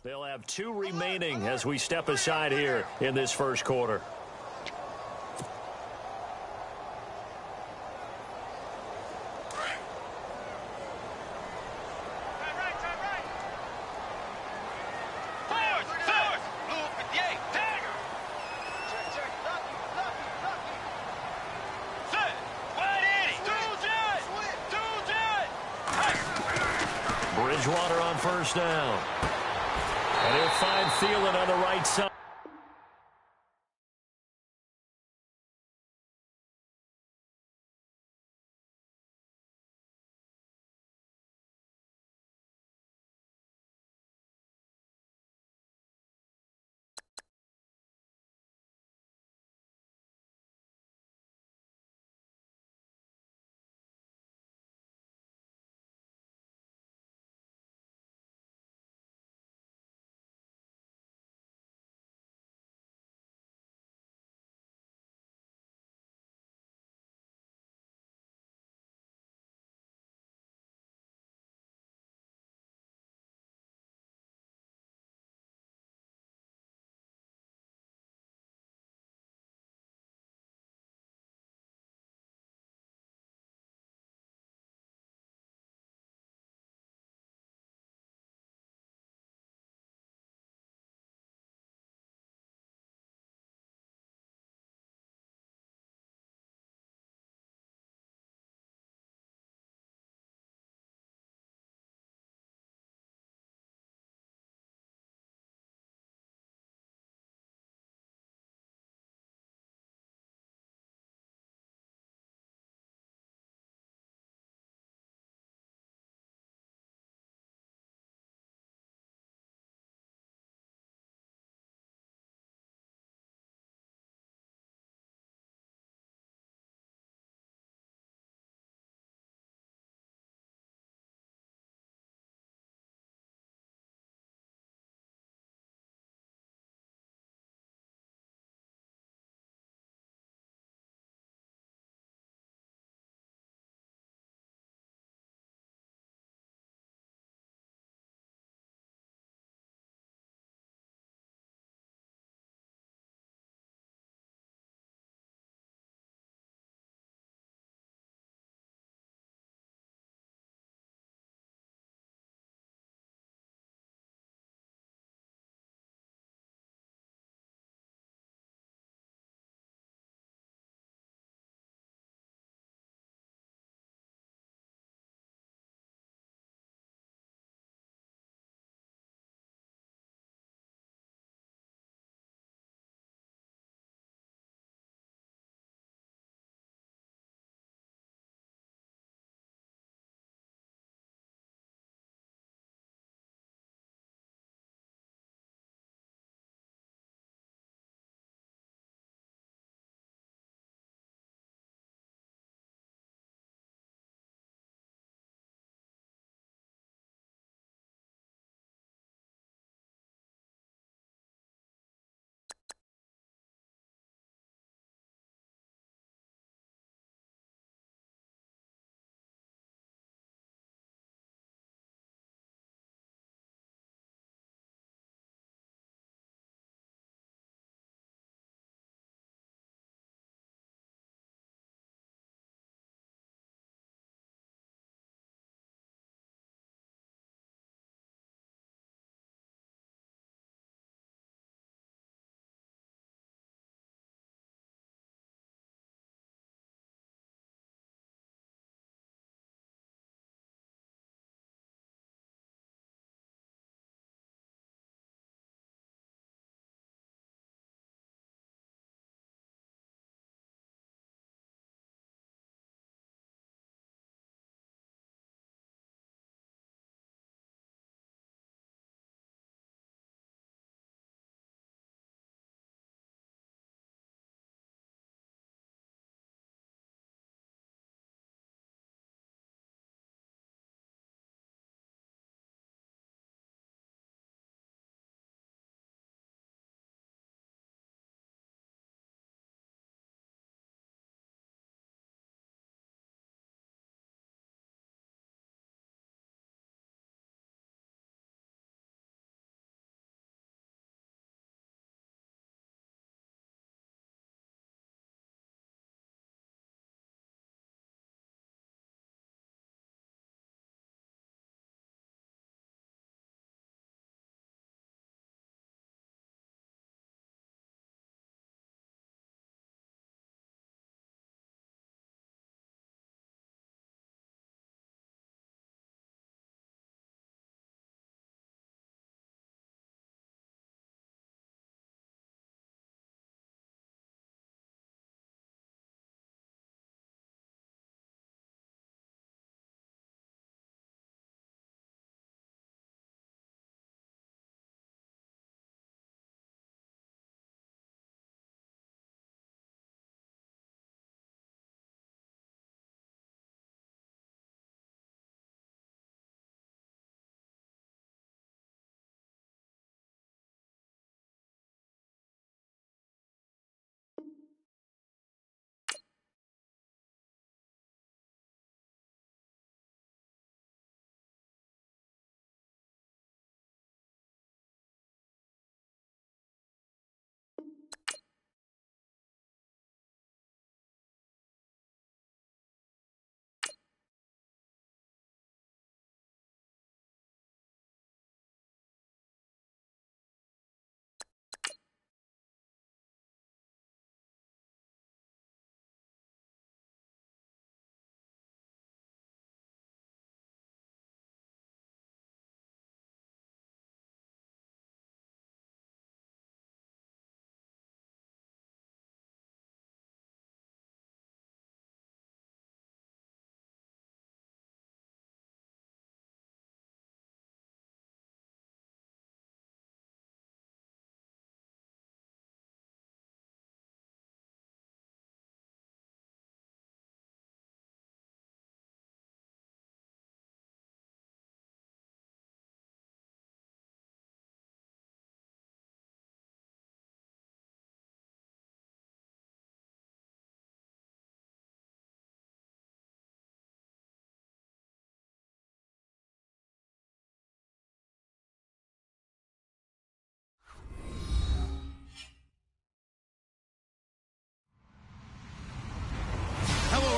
They'll have 2 remaining as we step aside here in this first quarter. Bridgewater on first down. And he'll find Thielen on the right side.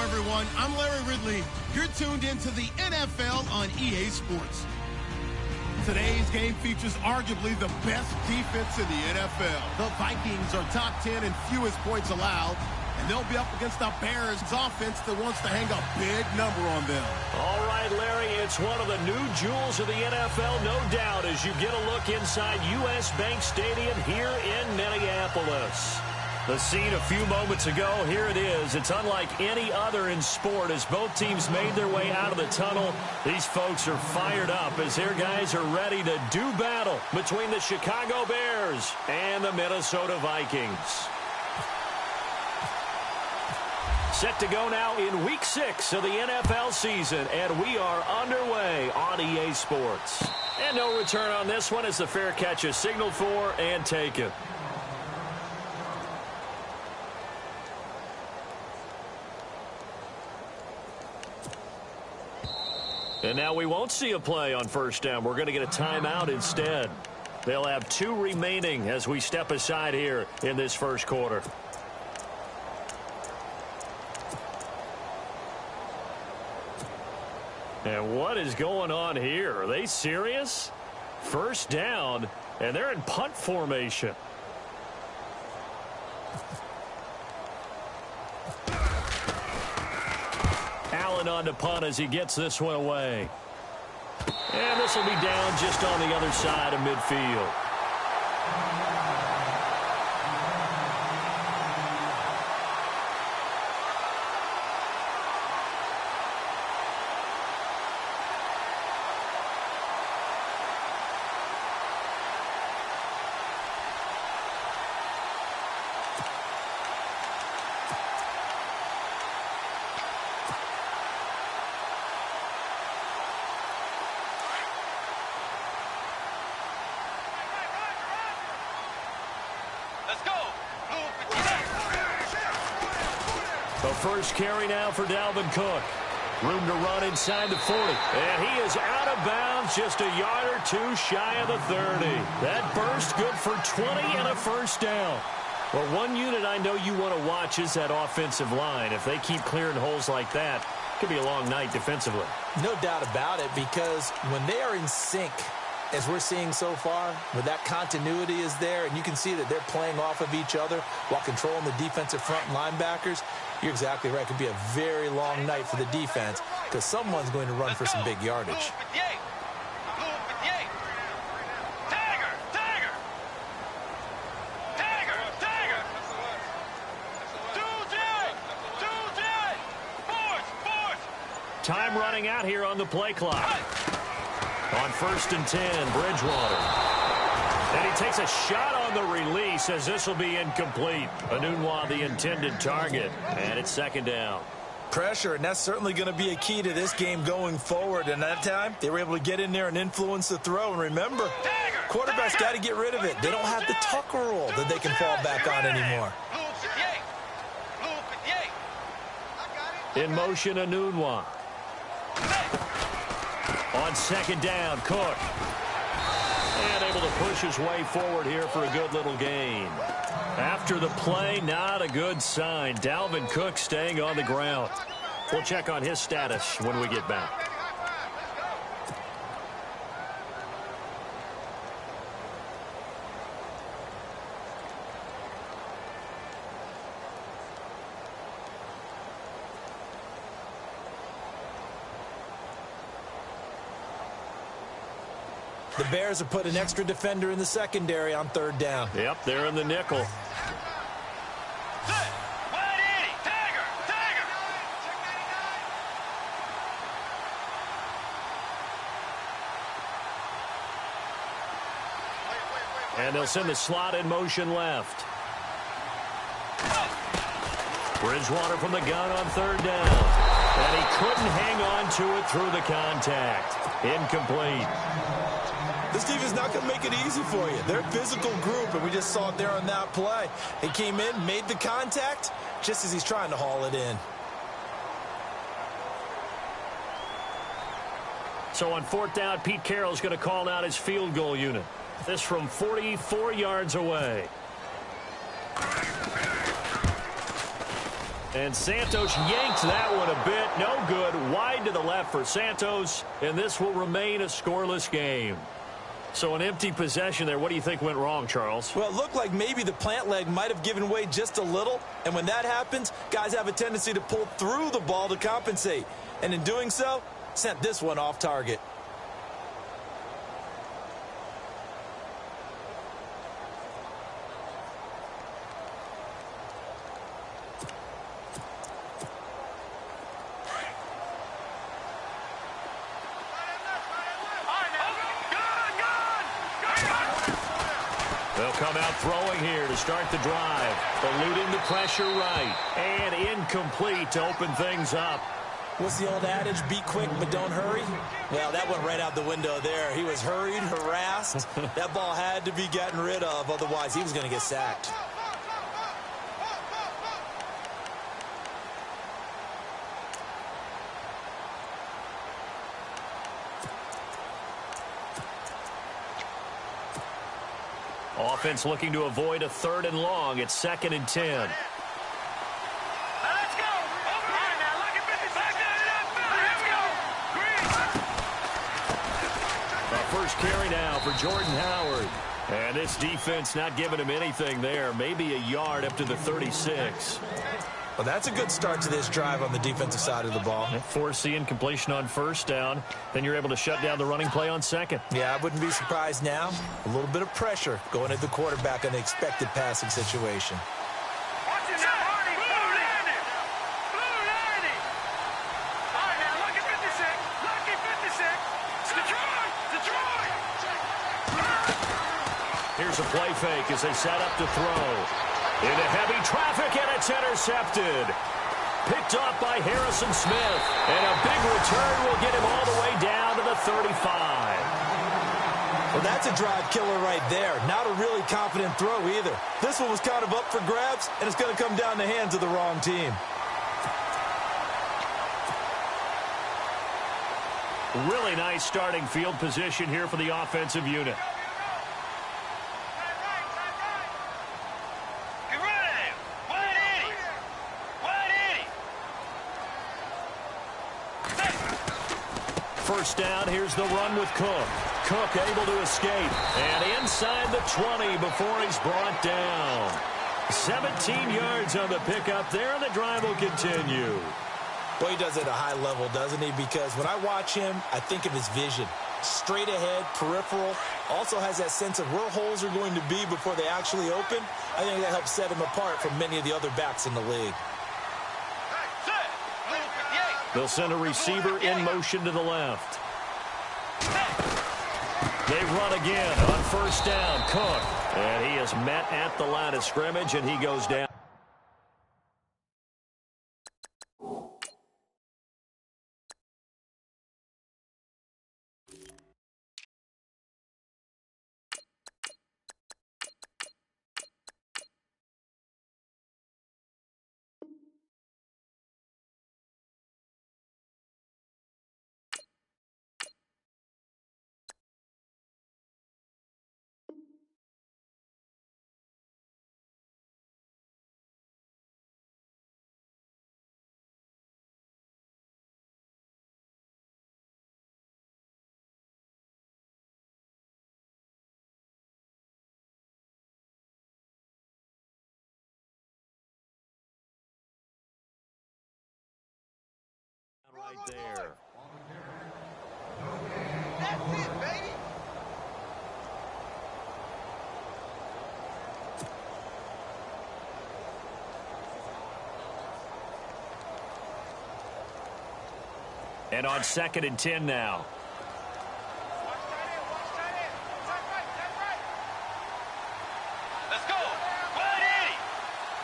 everyone. I'm Larry Ridley. You're tuned into the NFL on EA Sports. Today's game features arguably the best defense in the NFL. The Vikings are top 10 in fewest points allowed, and they'll be up against the Bears' offense that wants to hang a big number on them. All right, Larry, it's one of the new jewels of the NFL, no doubt, as you get a look inside U.S. Bank Stadium here in Minneapolis. The scene a few moments ago, here it is. It's unlike any other in sport as both teams made their way out of the tunnel. These folks are fired up as their guys are ready to do battle between the Chicago Bears and the Minnesota Vikings. Set to go now in Week 6 of the NFL season, and we are underway on EA Sports. And no return on this one as the fair catch is signaled for and taken. And now we won't see a play on first down. We're going to get a timeout instead. They'll have 2 remaining as we step aside here in this first quarter. And what is going on here? Are they serious? First down, and they're in punt formation. Allen on to punt as he gets this one away. And this will be down just on the other side of midfield. The first carry now for Dalvin Cook. Room to run inside the 40. And he is out of bounds just a yard or 2 shy of the 30. That burst good for 20 and a first down. Well, one unit I know you want to watch is that offensive line. If they keep clearing holes like that, it could be a long night defensively. No doubt about it, because when they are in sync, as we're seeing so far, where that continuity is there, and you can see that they're playing off of each other while controlling the defensive front linebackers, you're exactly right. It could be a very long night for the defense because someone's going to run for some big yardage. Time running out here on the play clock. On 1st and 10, Bridgewater. And he takes a shot on the release as this will be incomplete. Anunwa, the intended target, and it's 2nd down. Pressure, and that's certainly going to be a key to this game going forward. And that time, they were able to get in there and influence the throw. And remember, quarterbacks got to get rid of it. They don't have the Tucker rule that they can fall back on anymore. In motion, Anunwa. On 2nd down, Cook. And able to push his way forward here for a good little gain. After the play, not a good sign. Dalvin Cook staying on the ground. We'll check on his status when we get back. The Bears have put an extra defender in the secondary on 3rd down. Yep, they're in the nickel. And they'll send the slot in motion left. Bridgewater from the gun on 3rd down. And he couldn't hang on to it through the contact. Incomplete. This team is not going to make it easy for you. They're a physical group, and we just saw it there on that play. He came in, made the contact, just as he's trying to haul it in. So on 4th down, Pete Carroll's going to call out his field goal unit. This from 44 yards away. And Santos yanked that one a bit. No good. Wide to the left for Santos. And this will remain a scoreless game. So an empty possession there. What do you think went wrong, Charles? Well, it looked like maybe the plant leg might have given way just a little. And when that happens, guys have a tendency to pull through the ball to compensate. And in doing so, sent this one off target. They'll come out throwing here to start the drive. Eluding the pressure right. And incomplete to open things up. What's the old adage? Be quick, but don't hurry? Well, that went right out the window there. He was hurried, harassed. That ball had to be gotten rid of. Otherwise, he was going to get sacked. Offense looking to avoid a 3rd and long. It's 2nd and 10. Let's go. All right, now look at 50 seconds. Let's go. First carry now for Jordan Howard. And this defense not giving him anything there. Maybe a yard up to the 36. Well, that's a good start to this drive on the defensive side of the ball. Forcing incompletion on 1st down. Then you're able to shut down the running play on 2nd. Yeah, I wouldn't be surprised now. A little bit of pressure going at the quarterback on the expected passing situation. Watch it now, Hardy. Blue landing. Blue landing. All right, now look at 56. Lucky 56. Detroit. Detroit. Here's a play fake as they set up to throw. Into heavy traffic, and it's intercepted. Picked off by Harrison Smith. And a big return will get him all the way down to the 35. Well, that's a drive killer right there. Not a really confident throw either. This one was kind of up for grabs, and it's going to come down the hands of the wrong team. Really nice starting field position here for the offensive unit. First down, here's the run with Cook. Cook able to escape. And inside the 20 before he's brought down. 17 yards on the pickup there, and the drive will continue. Well, he does it at a high level, doesn't he? Because when I watch him, I think of his vision. Straight ahead, peripheral. Also has that sense of where holes are going to be before they actually open. I think that helps set him apart from many of the other backs in the league. They'll send a receiver in motion to the left. They run again on 1st down. Cook. And he is met at the line of scrimmage, and he goes down. Right there. That's it, baby. And on 2nd and 10 now. Let's go.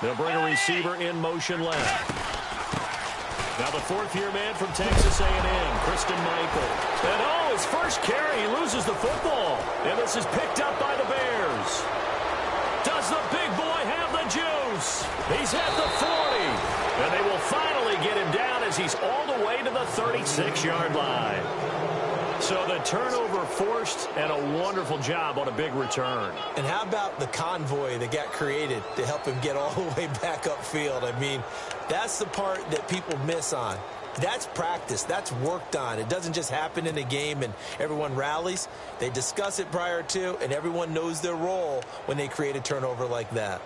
They'll bring a receiver in motion left. Now the 4th-year man from Texas A&M, Christian Michael. And his first carry, he loses the football. And this is picked up by the Bears. Does the big boy have the juice? He's at the 40. And they will finally get him down as he's all the way to the 36-yard line. So the turnover forced, and a wonderful job on a big return. And how about the convoy that got created to help him get all the way back upfield? I mean, That's the part that people miss on. That's practice. That's worked on. It doesn't just happen in a game and everyone rallies. They discuss it prior to, and everyone knows their role when they create a turnover like that.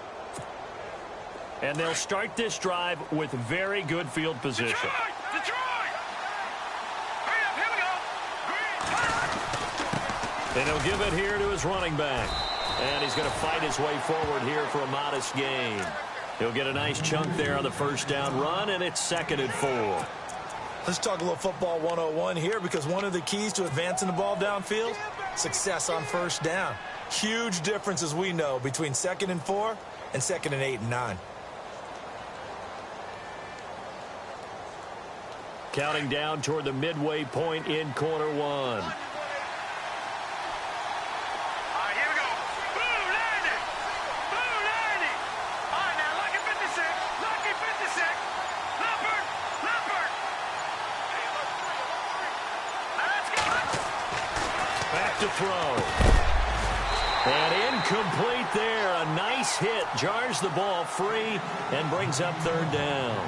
And they'll start this drive with very good field position. Detroit! Hurry up, here we go. And he'll give it here to his running back. And he's going to fight his way forward here for a modest gain. He'll get a nice chunk there on the first down run, and it's 2nd and 4. Let's talk a little football 101 here, because one of the keys to advancing the ball downfield, success on first down. Huge difference, as we know, between 2nd and 4 and 2nd and 8 and 9. Counting down toward the midway point in quarter 1. To throw. And incomplete there. A nice hit. Jars the ball free and brings up 3rd down.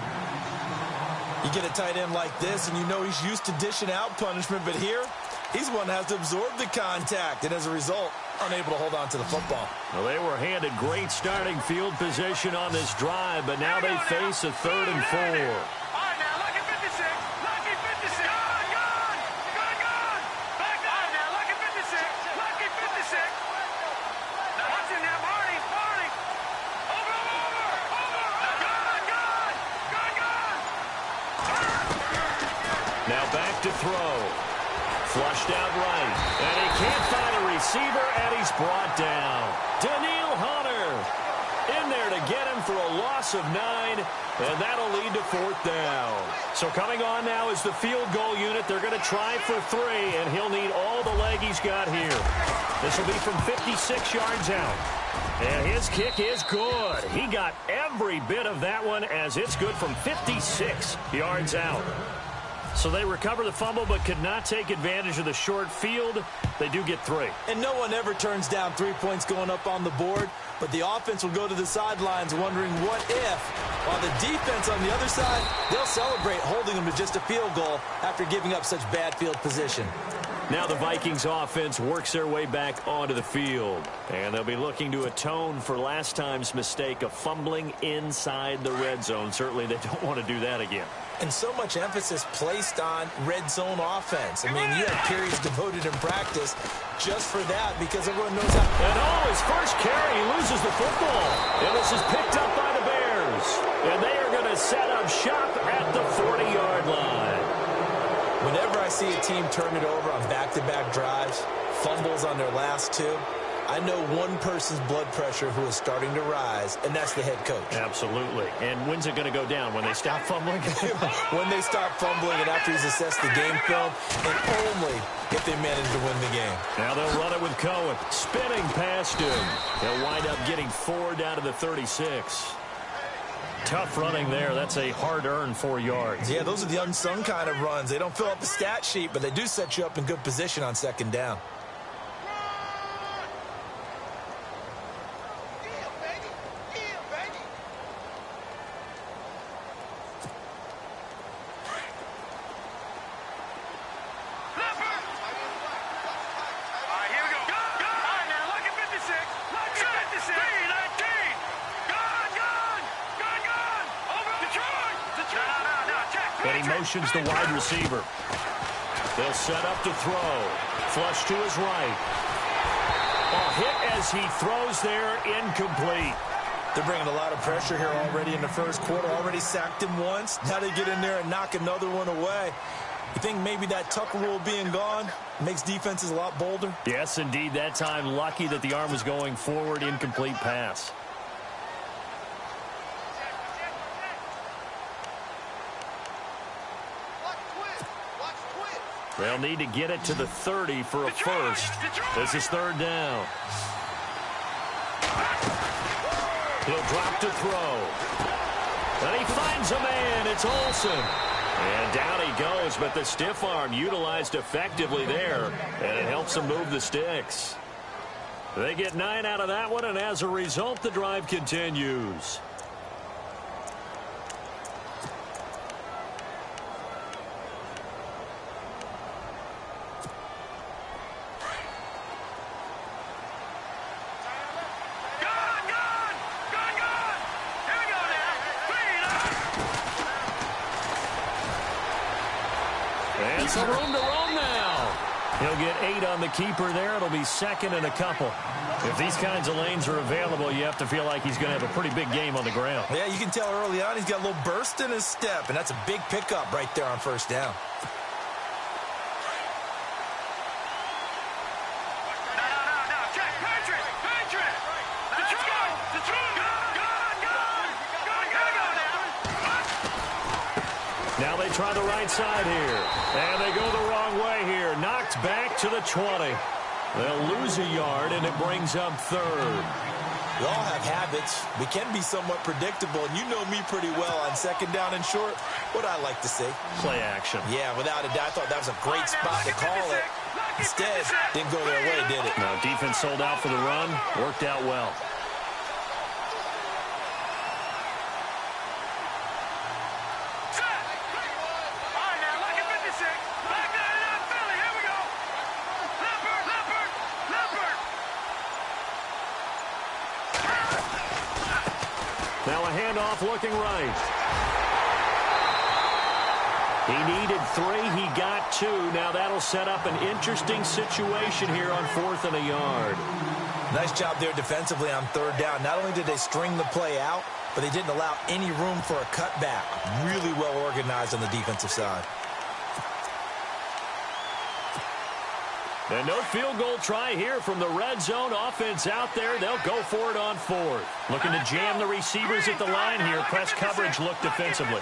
You get a tight end like this, and you know he's used to dishing out punishment, but here, he's one that has to absorb the contact, and as a result, unable to hold on to the football. Well, they were handed great starting field position on this drive, but now they face a 3rd and 4. Now back to throw. Flushed out right. And he can't find a receiver, and he's brought down. Daniil Hunter in there to get him for a loss of 9, and that'll lead to 4th down. So coming on now is the field goal unit. They're going to try for 3, and he'll need all the leg he's got here. This will be from 56 yards out. And his kick is good. He got every bit of that one, as it's good from 56 yards out. So they recover the fumble but could not take advantage of the short field. They do get 3. And no one ever turns down 3 points going up on the board, but the offense will go to the sidelines wondering what if, while the defense on the other side, they'll celebrate holding them to just a field goal after giving up such bad field position. Now the Vikings offense works their way back onto the field. And they'll be looking to atone for last time's mistake of fumbling inside the red zone. Certainly they don't want to do that again. And so much emphasis placed on red zone offense. I mean, you have periods devoted in practice just for that, because everyone knows how. And his first carry, he loses the football. And this is picked up by the Bears. And they are going to set up shop at the 40-yard line. Whenever I see a team turn it over on back-to-back drives, fumbles on their last 2, I know one person's blood pressure who is starting to rise, and that's the head coach. Absolutely. And when's it going to go down? When they stop fumbling? When they stop fumbling and after he's assessed the game film, and only if they manage to win the game. Now they'll run it with Cohen. Spinning past him. He'll wind up getting 4 down to the 36. Tough running there. That's a hard-earned 4 yards. Yeah, those are the unsung kind of runs. They don't fill up the stat sheet, but they do set you up in good position on 2nd down. And he motions the wide receiver. They'll set up to throw. Flush to his right. A hit as he throws there, incomplete. They're bringing a lot of pressure here already in the first quarter. Already sacked him once. Now they get in there and knock another one away. You think maybe that tuck rule being gone makes defenses a lot bolder? Yes, indeed. That time, lucky that the arm was going forward. Incomplete pass. They'll need to get it to the 30 for a first. This is 3rd down. He'll drop to throw. And he finds a man. It's Olsen. And down he goes, but the stiff arm utilized effectively there. And it helps him move the sticks. They get 9 out of that one, and as a result, the drive continues. And some room to roam now. He'll get 8 on the keeper there. It'll be second and a couple. If these kinds of lanes are available, you have to feel like he's going to have a pretty big game on the ground. Yeah, you can tell early on he's got a little burst in his step, and that's a big pickup right there on first down. Now they try the right side here. And they go the wrong way here. Knocked back to the 20. They'll lose a yard, and it brings up third. We all have habits. We can be somewhat predictable, and you know me pretty well on second down and short. What I like to say? Play action. Yeah, without a doubt, I thought that was a great spot to call it. Instead, didn't go their way, did it? Now, defense sold out for the run. Worked out well. Now a handoff looking right. He needed 3. He got 2. Now that'll set up an interesting situation here on 4th and a yard. Nice job there defensively on third down. Not only did they string the play out, but they didn't allow any room for a cutback. Really well organized on the defensive side. And no field goal try here from the red zone. Offense out there. They'll go for it on 4th. Looking to jam the receivers at the line here. Press coverage look defensively.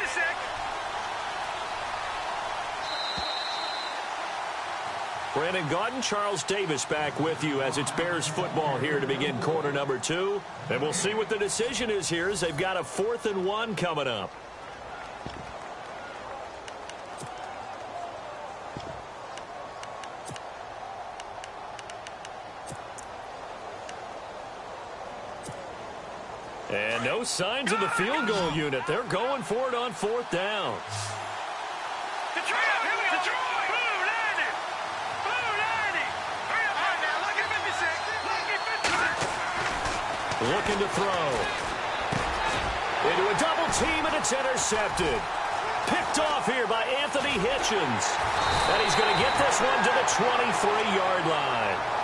Brandon Gaudin, Charles Davis back with you as it's Bears football here to begin quarter number 2. And we'll see what the decision is here as they've got a 4th and 1 coming up. And no signs of the field goal unit. They're going for it on 4th down. Looking to throw. Into a double team, and it's intercepted. Picked off here by Anthony Hitchens. And he's going to get this one to the 23-yard line.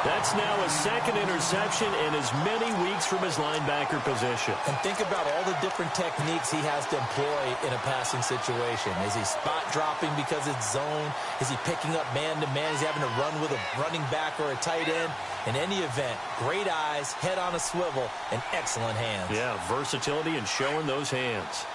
That's now a second interception in as many weeks from his linebacker position. And think about all the different techniques he has to employ in a passing situation. Is he spot dropping because it's zone? Is he picking up man-to-man? Is he having to run with a running back or a tight end? In any event, great eyes, head on a swivel, and excellent hands. Yeah, versatility and showing those hands.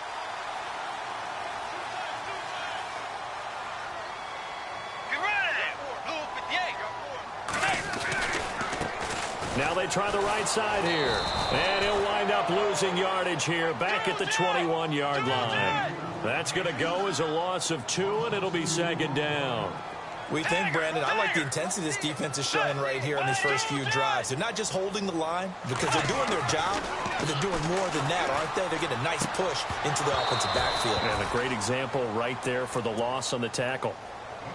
Now they try the right side here. And he'll wind up losing yardage here back at the 21-yard line. That's going to go as a loss of 2, and it'll be second down. We think, Brandon, I like the intensity this defense is showing right here on these first few drives. They're not just holding the line because they're doing their job, but they're doing more than that, aren't they? They're getting a nice push into the offensive backfield. And a great example right there for the loss on the tackle.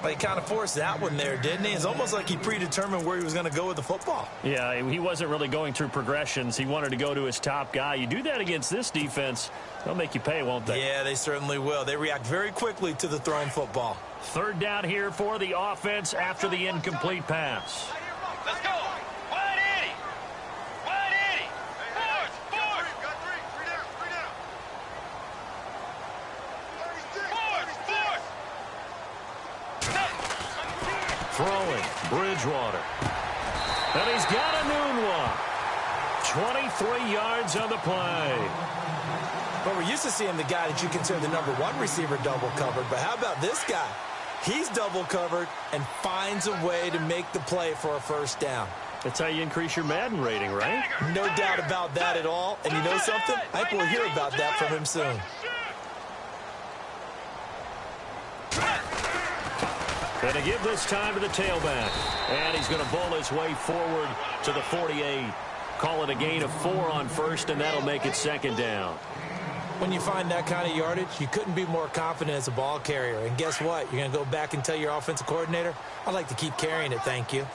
Well, he kind of forced that one there, didn't he? It's almost like he predetermined where he was going to go with the football. Yeah, he wasn't really going through progressions. He wanted to go to his top guy. You do that against this defense, they'll make you pay, won't they? Yeah, they certainly will. They react very quickly to the thrown football. Third down here for the offense after the incomplete pass. Let's go. Wide Eddie. Wide Eddie. Fourth. Got three down. Fourth. Throwing, Bridgewater. And he's got a noon one. 23 yards on the play. But we're used to seeing the guy that you consider the #1 receiver double covered. But how about this guy? He's double covered and finds a way to make the play for a first down. That's how you increase your Madden rating, right? No doubt about that at all. And you know something? I think we'll hear about that from him soon. Going to give this time to the tailback. And he's going to bowl his way forward to the 48. Call it a gain of 4 on first, and that'll make it second down. When you find that kind of yardage, you couldn't be more confident as a ball carrier. And guess what? You're going to go back and tell your offensive coordinator, I'd like to keep carrying it, thank you.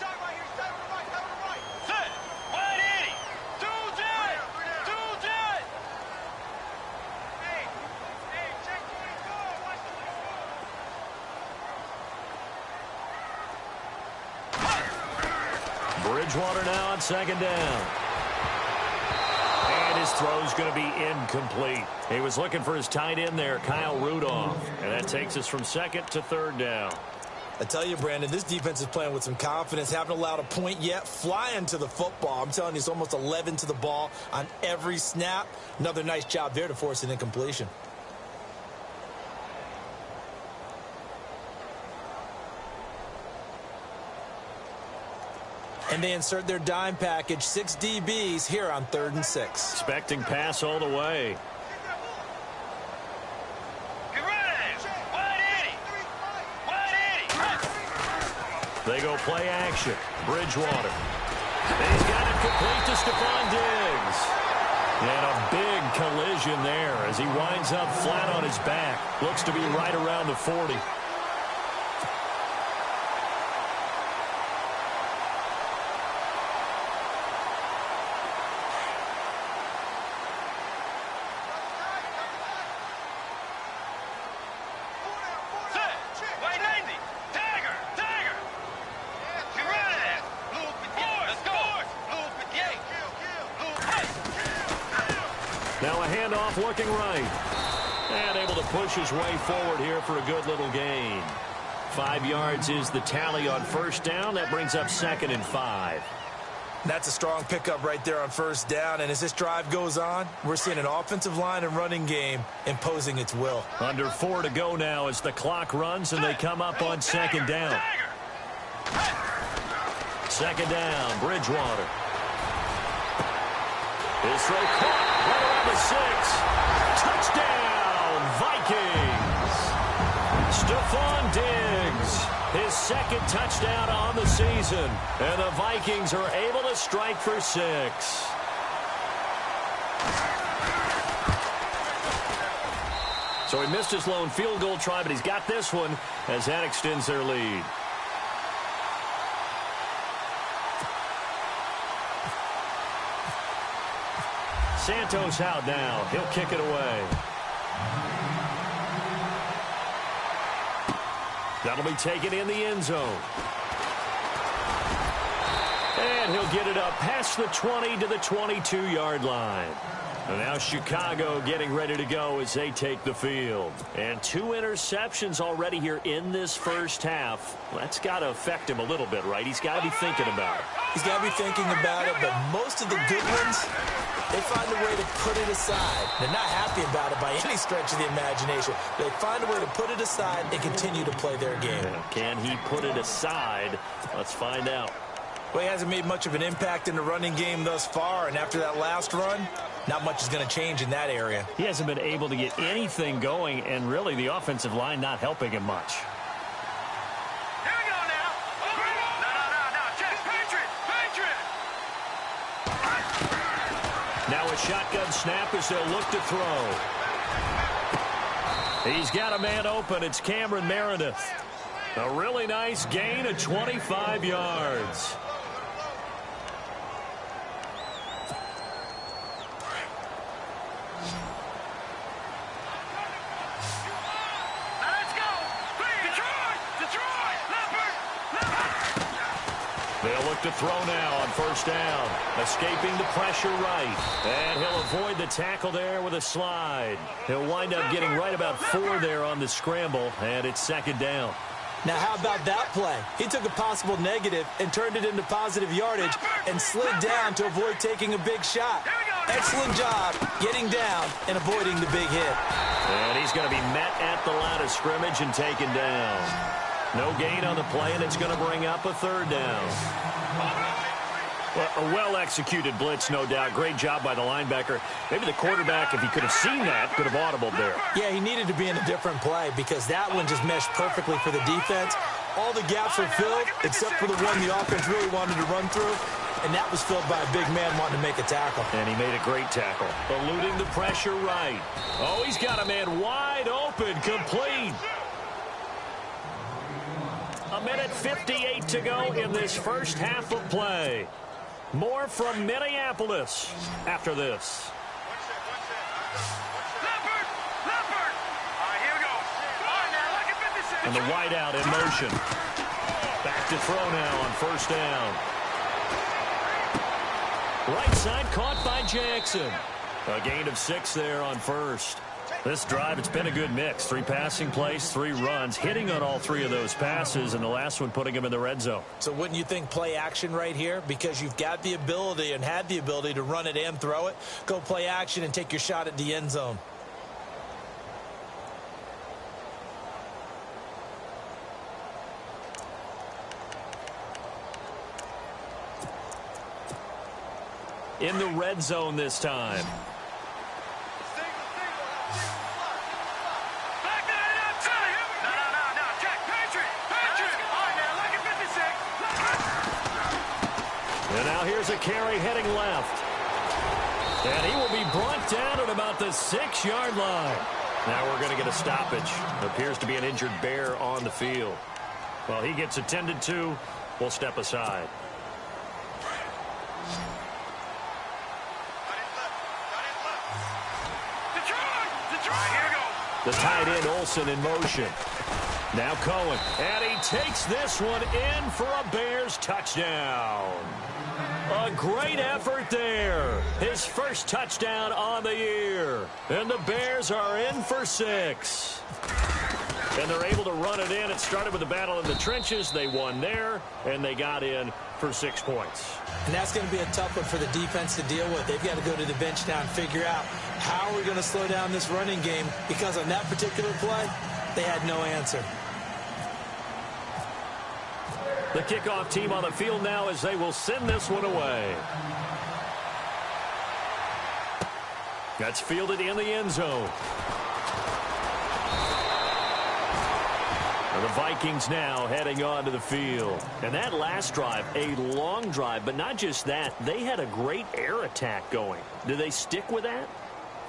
Bridgewater now on second down. And his throw's going to be incomplete. He was looking for his tight end there, Kyle Rudolph. And that takes us from second to third down. I tell you, Brandon, this defense is playing with some confidence. Haven't allowed a point yet. Flying to the football. I'm telling you, it's almost 11 to the ball on every snap. Another nice job there to force an incompletion. And they insert their dime package, 6 DBs here on 3rd and 6. Expecting pass all the way. They go play action. Bridgewater. And he's got it complete to Stephon Diggs. And a big collision there as he winds up flat on his back. Looks to be right around the 40. Now a handoff looking right. And able to push his way forward here for a good little gain. 5 yards is the tally on first down. That brings up 2nd and 5. That's a strong pickup right there on first down. And as this drive goes on, we're seeing an offensive line and running game imposing its will. Under 4 to go now as the clock runs and they come up on 2nd down. 2nd down, Bridgewater. His throw caught right around the 6. Touchdown, Vikings. Stephon Diggs, his 2nd touchdown on the season. And the Vikings are able to strike for 6. So he missed his lone field goal try, but he's got this one as that extends their lead. Santos out now. He'll kick it away. That'll be taken in the end zone. And he'll get it up past the 20 to the 22-yard line. And now Chicago getting ready to go as they take the field. And 2 interceptions already here in this first half. Well, that's got to affect him a little bit, right? He's got to be thinking about it. He's got to be thinking about it, but most of the good ones, they find a way to put it aside. They're not happy about it by any stretch of the imagination. They find a way to put it aside and continue to play their game. Can he put it aside? Let's find out. Well, he hasn't made much of an impact in the running game thus far, and after that last run, not much is going to change in that area. He hasn't been able to get anything going, and really the offensive line not helping him much. Here we go now. No. Check. Patriot. Now a shotgun snap as they'll look to throw. He's got a man open. It's Cameron Meredith. A really nice gain of 25 yards. They'll look to throw now on first down. Escaping the pressure right. And he'll avoid the tackle there with a slide. He'll wind up getting right about 4 there on the scramble, and it's 2nd down. Now, how about that play? He took a possible negative and turned it into positive yardage and slid down to avoid taking a big shot. Excellent job getting down and avoiding the big hit. And he's going to be met at the line of scrimmage and taken down. No gain on the play, and it's going to bring up a 3rd down. Well, a well-executed blitz, no doubt. Great job by the linebacker. Maybe the quarterback, if he could have seen that, could have audibled there. Yeah, he needed to be in a different play because that one just meshed perfectly for the defense. All the gaps were filled except for the one the offense really wanted to run through, and that was filled by a big man wanting to make a tackle. And he made a great tackle. Eluding the pressure right. Oh, he's got a man wide open, complete. 1:58 to go in this first half of play. More from Minneapolis after this. Leopard! All right, here we go. All right, now, look at 56. And the wideout in motion. Back to throw now on first down. Right side caught by Jackson. A gain of 6 there on first. This drive, it's been a good mix. 3 passing plays, 3 runs, hitting on all 3 of those passes, and the last one putting him in the red zone. So wouldn't you think play action right here? Because you've got the ability and had the ability to run it and throw it. Go play action and take your shot at the end zone. In the red zone this time. And now here's a carry heading left. And he will be brought down at about the 6-yard line. Now we're going to get a stoppage. Appears to be an injured bear on the field. Well, he gets attended to. We'll step aside. The tight end Olsen in motion. Now Cohen. And he takes this one in for a Bears touchdown. A great effort there. His first touchdown on the year. And the Bears are in for 6. And they're able to run it in. It started with a battle in the trenches. They won there, and they got in for 6 points. And that's going to be a tough one for the defense to deal with. They've got to go to the bench now and figure out how are we going to slow down this running game, because on that particular play, they had no answer. The kickoff team on the field now as they will send this one away. That's fielded in the end zone. And the Vikings now heading onto the field. And that last drive, a long drive, but not just that. They had a great air attack going. Do they stick with that?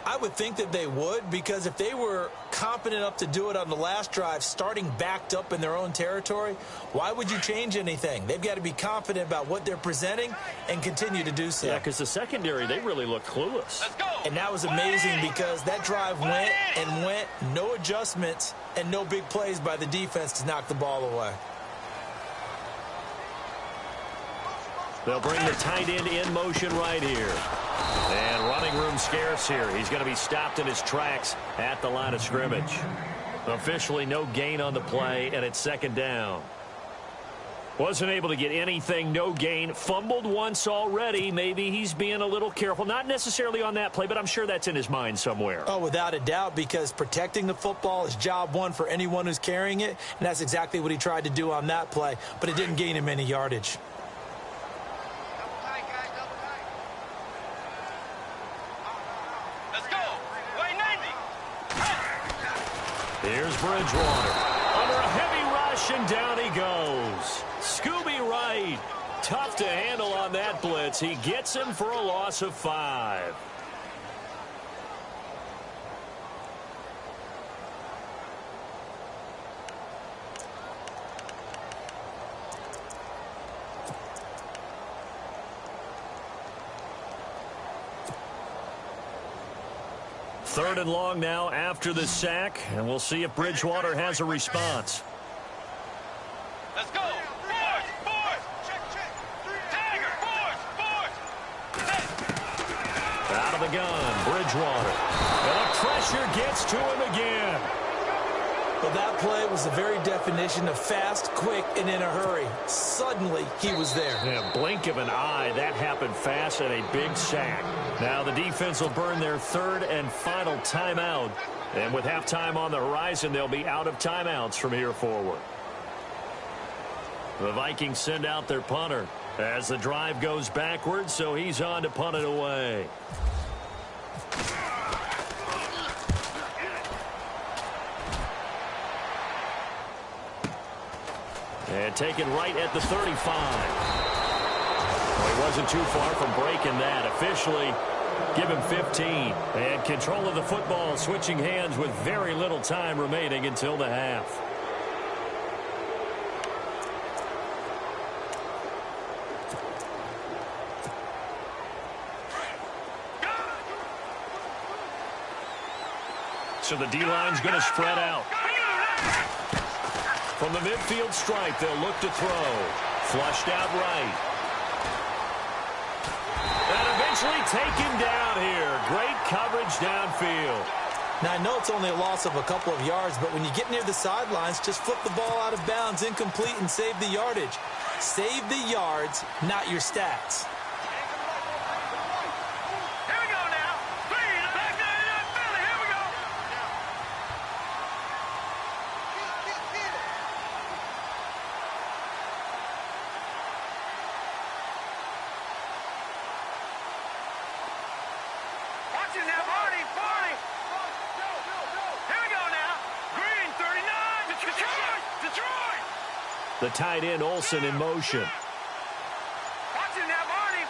I would think that they would, because if they were competent enough to do it on the last drive, starting backed up in their own territory, why would you change anything? They've got to be confident about what they're presenting and continue to do so. Yeah, because the secondary, they really look clueless. Let's go. And that was amazing because that drive went and went, no adjustments and no big plays by the defense to knock the ball away. They'll bring the tight end in motion right here. And running room scarce here. He's going to be stopped in his tracks at the line of scrimmage. Officially no gain on the play, and it's 2nd down. Wasn't able to get anything, no gain. Fumbled once already. Maybe he's being a little careful. Not necessarily on that play, but I'm sure that's in his mind somewhere. Oh, without a doubt, because protecting the football is job one for anyone who's carrying it, and that's exactly what he tried to do on that play, but it didn't gain him any yardage. Here's Bridgewater. Under a heavy rush, and down he goes. Scooby Wright. Tough to handle on that blitz. He gets him for a loss of 5. Third and long now after the sack, and we'll see if Bridgewater has a response. Let's go. Force. Tiger, force. Out of the gun, Bridgewater. And the pressure gets to him again. Well, that play was the very definition of fast, quick, and in a hurry. Suddenly, he was there. Yeah, blink of an eye, that happened fast, and a big sack. Now the defense will burn their 3rd and final timeout. And with halftime on the horizon, they'll be out of timeouts from here forward. The Vikings send out their punter as the drive goes backwards, so he's on to punt it away. And taken right at the 35. Well, he wasn't too far from breaking that. Officially, give him 15. And control of the football switching hands with very little time remaining until the half. So the D-line's going to spread out. From the midfield stripe, they'll look to throw. Flushed out right. And a eventually taken down here. Great coverage downfield. Now, I know it's only a loss of a couple of yards, but when you get near the sidelines, just flip the ball out of bounds, incomplete, and save the yardage. Save the yards, not your stats. Here we go now. Back there in Philly. Here we go. Watch it now, Marty. Here we go now. Green, 39. Detroit. The tight end, Olsen, in motion. Watch it now, Marty.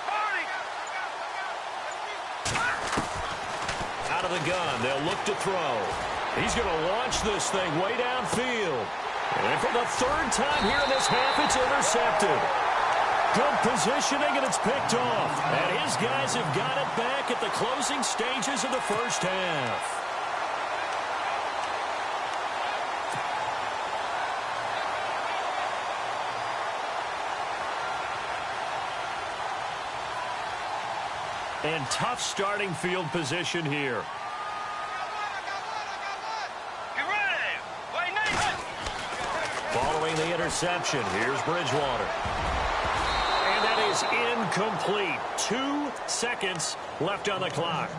Out of the gun, they'll look to throw. He's going to launch this thing way downfield. And for the third time here in this half, it's intercepted. Good positioning, and it's picked off. And his guys have got it back at the closing stages of the first half. And tough starting field position here. Get ready. Wait, Nathan. Following the interception, here's Bridgewater. And that is incomplete. 2 seconds left on the clock.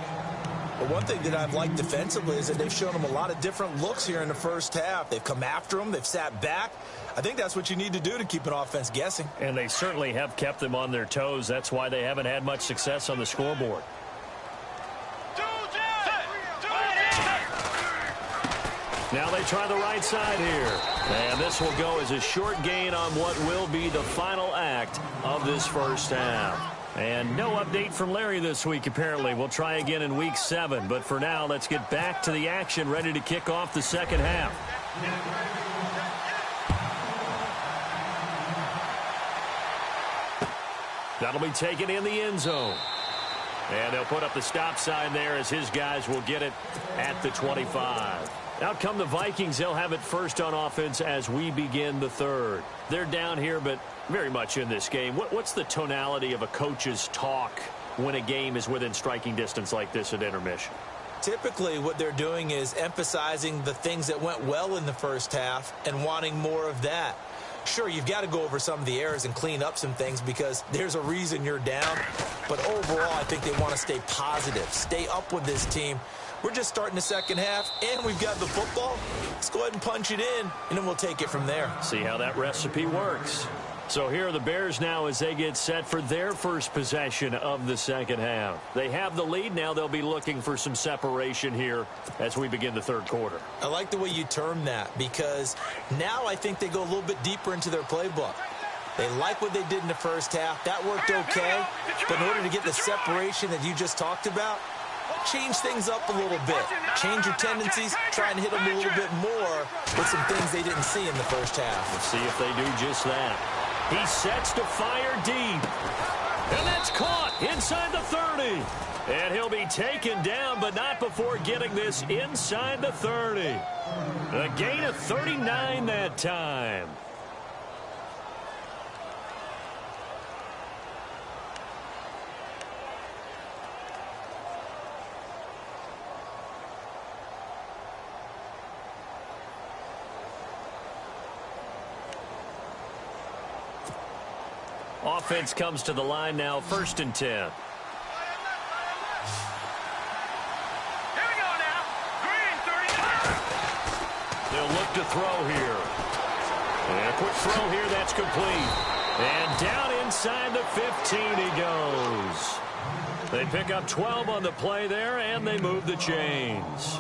But one thing that I've liked defensively is that they've shown them a lot of different looks here in the first half. They've come after them. They've sat back. I think that's what you need to do to keep an offense guessing. And they certainly have kept them on their toes. That's why they haven't had much success on the scoreboard. Now they try the right side here. And this will go as a short gain on what will be the final act of this first half. And no update from Larry this week, apparently. We'll try again in week 7. But for now, let's get back to the action, ready to kick off the second half. That'll be taken in the end zone. And they'll put up the stop sign there as his guys will get it at the 25. Out come the Vikings. They'll have it first on offense as we begin the third. They're down here, but very much in this game. What's the tonality of a coach's talk when a game is within striking distance like this at intermission? Typically, what they're doing is emphasizing the things that went well in the first half and wanting more of that. Sure, you've got to go over some of the errors and clean up some things because there's a reason you're down. But overall, I think they want to stay positive, stay up with this team. We're just starting the second half, and we've got the football. Let's go ahead and punch it in, and then we'll take it from there. See how that recipe works. So here are the Bears now as they get set for their first possession of the second half. They have the lead. Now they'll be looking for some separation here as we begin the third quarter. I like the way you term that because now I think they go a little bit deeper into their playbook. They like what they did in the first half. That worked okay. But in order to get the separation that you just talked about, change things up a little bit. Change your tendencies. Try and hit them a little bit more with some things they didn't see in the first half. Let's see if they do just that. He sets to fire deep. And that's caught inside the 30. And he'll be taken down, but not before getting this inside the 30. A gain of 39 that time. Offense comes to the line now, 1st and 10. Here we go now. Green, 39. They'll look to throw here. And a quick throw here, that's complete. And down inside the 15 he goes. They pick up 12 on the play there, and they move the chains.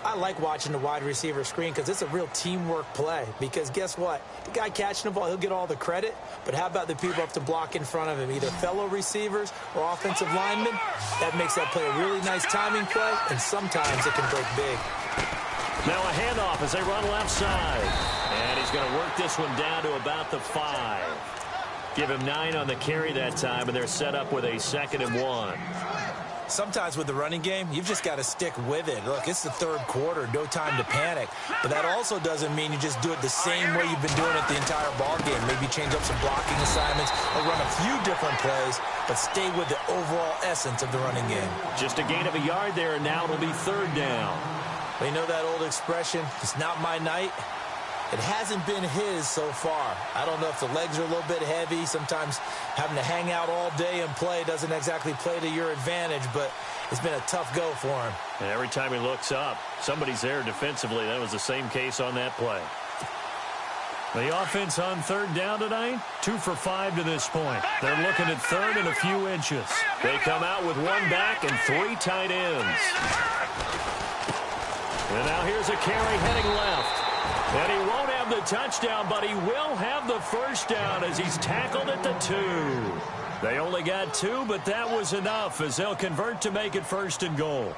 I like watching the wide receiver screen because it's a real teamwork play. Because guess what? The guy catching the ball, he'll get all the credit. But how about the people up to block in front of him, either fellow receivers or offensive linemen? That makes that play a really nice timing play, and sometimes it can break big. Now a handoff as they run left side. And he's going to work this one down to about the 5. Give him 9 on the carry that time, and they're set up with a 2nd and 1. Sometimes with the running game, you've just got to stick with it. Look, it's the third quarter, no time to panic. But that also doesn't mean you just do it the same way you've been doing it the entire ball game. Maybe change up some blocking assignments or run a few different plays, but stay with the overall essence of the running game. Just a gain of a yard there, and now it'll be third down. They know that old expression, it's not my night. It hasn't been his so far. I don't know if the legs are a little bit heavy. Sometimes having to hang out all day and play doesn't exactly play to your advantage, but it's been a tough go for him. And every time he looks up, somebody's there defensively. That was the same case on that play. The offense on third down tonight, 2 for 5 to this point. They're looking at third and a few inches. They come out with 1 back and 3 tight ends. And now here's a carry heading left. And he won't have the touchdown, but he will have the first down as he's tackled at the 2. They only got 2, but that was enough as they'll convert to make it first and goal.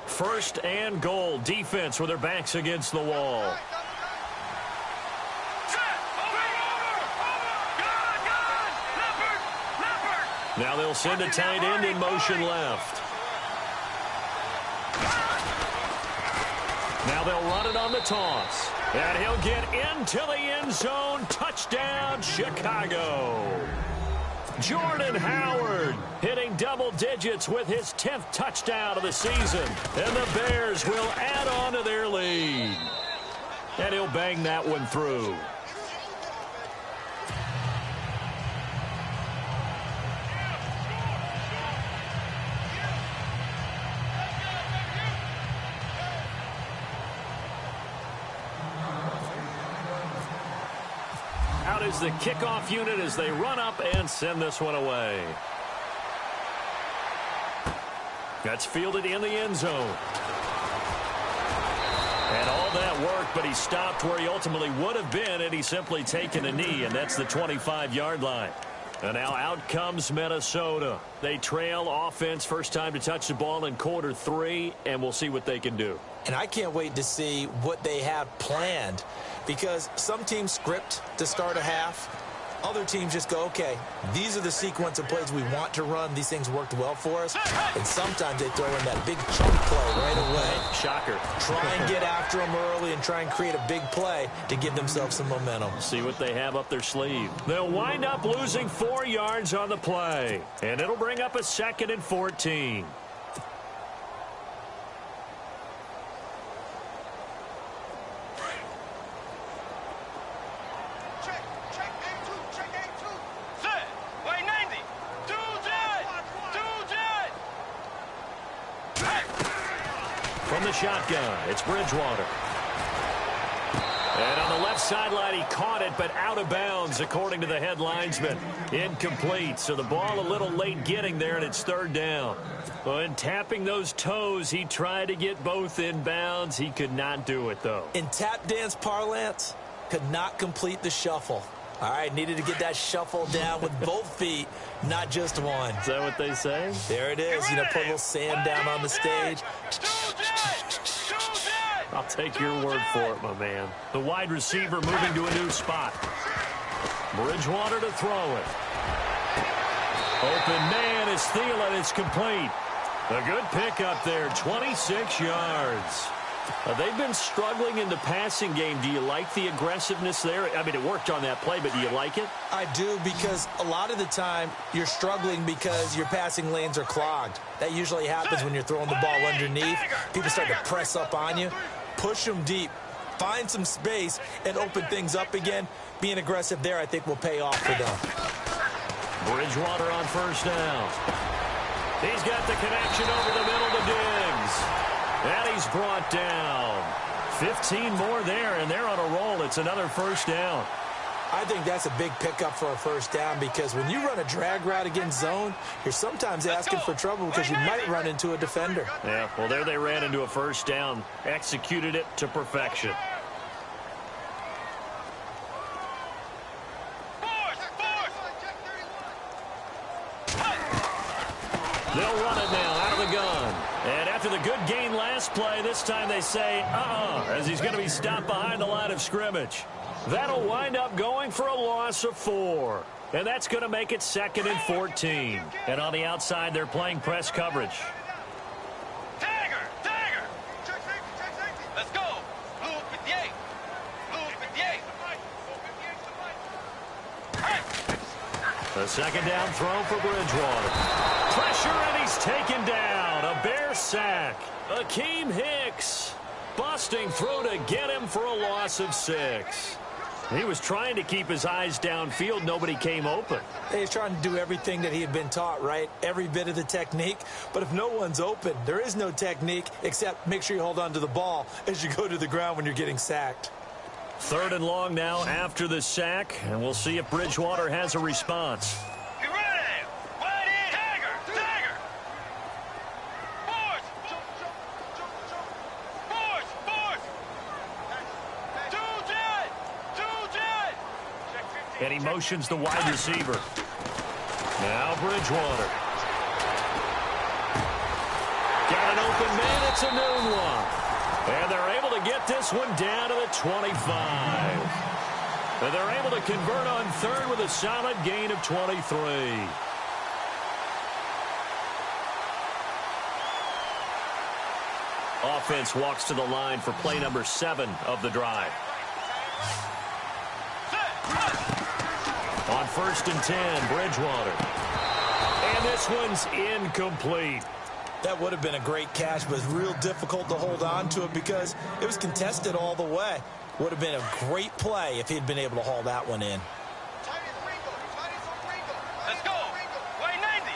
First and goal. Defense with their backs against the wall. Now they'll send a tight end in motion left. Now they'll run it on the toss. And he'll get into the end zone. Touchdown, Chicago. Jordan Howard hitting double digits with his 10th touchdown of the season. And the Bears will add on to their lead. And he'll bang that one through. Out is the kickoff unit as they run up and send this one away. That's fielded in the end zone. And all that work, but he stopped where he ultimately would have been had he simply taken a knee, and that's the 25-yard line. And now out comes Minnesota. They trail offense, first time to touch the ball in quarter 3, and we'll see what they can do. And I can't wait to see what they have planned, because some teams script to start a half. Other teams just go, okay, these are the sequence of plays we want to run. These things worked well for us. And sometimes they throw in that big chunk play right away. Shocker. Try and get after them early and try and create a big play to give themselves some momentum. See what they have up their sleeve. They'll wind up losing 4 yards on the play. And it'll bring up a 2nd and 14. From the shotgun, it's Bridgewater. And on the left sideline, he caught it, but out of bounds, according to the head linesman. Incomplete, so the ball a little late getting there, and it's third down. And tapping those toes, he tried to get both in bounds. He could not do it, though. In tap dance parlance, could not complete the shuffle. All right, needed to get that shuffle down with both feet, not just one. Is that what they say? There it is. You know, put a little sand down on the stage. I'll take your word for it, my man. The wide receiver moving to a new spot. Bridgewater to throw it. Open man is Thielen. It's complete. A good pickup there, 26 yards. They've been struggling in the passing game. Do you like the aggressiveness there? I mean, it worked on that play, but do you like it? I do, because a lot of the time you're struggling because your passing lanes are clogged. That usually happens when you're throwing the ball underneath. People start to press up on you. Push them deep. Find some space and open things up again. Being aggressive there, I think, will pay off for them. Bridgewater on first down. He's got the connection over the middle to Diggs. And he's brought down. 15 more there, and they're on a roll. It's another first down. I think that's a big pickup for a first down, because when you run a drag route against zone, you're sometimes asking for trouble because you might run into a defender. Yeah, well, there they ran into a first down. Executed it to perfection. They'll run it now out of the gun. And after the good gain last play, this time they say, as he's going to be stopped behind the line of scrimmage. That'll wind up going for a loss of 4. And that's going to make it 2nd and 14. And on the outside, they're playing press coverage. Tiger! Let's go! Blue 58! Blue 58! The second down throw for Bridgewater. Pressure, and he's taken down. A Bear sack. Akeem Hicks busting through to get him for a loss of 6. He was trying to keep his eyes downfield. Nobody came open. He's trying to do everything that he had been taught, right? Every bit of the technique. But if no one's open, there is no technique except make sure you hold on to the ball as you go to the ground when you're getting sacked. 3rd and long now after the sack, and we'll see if Bridgewater has a response. Get ready! Wide in! Tiger! Force! Two jet! And he motions the wide receiver. Now Bridgewater. Got an open man. It's a noon one. And they're able to get this one down to the 25. And they're able to convert on 3rd with a solid gain of 23. Offense walks to the line for play number 7 of the drive. On 1st and 10, Bridgewater. And this one's incomplete. That would have been a great catch, but it's real difficult to hold on to it because it was contested all the way. Would have been a great play if he'd been able to haul that one in. Let's go! Way 90!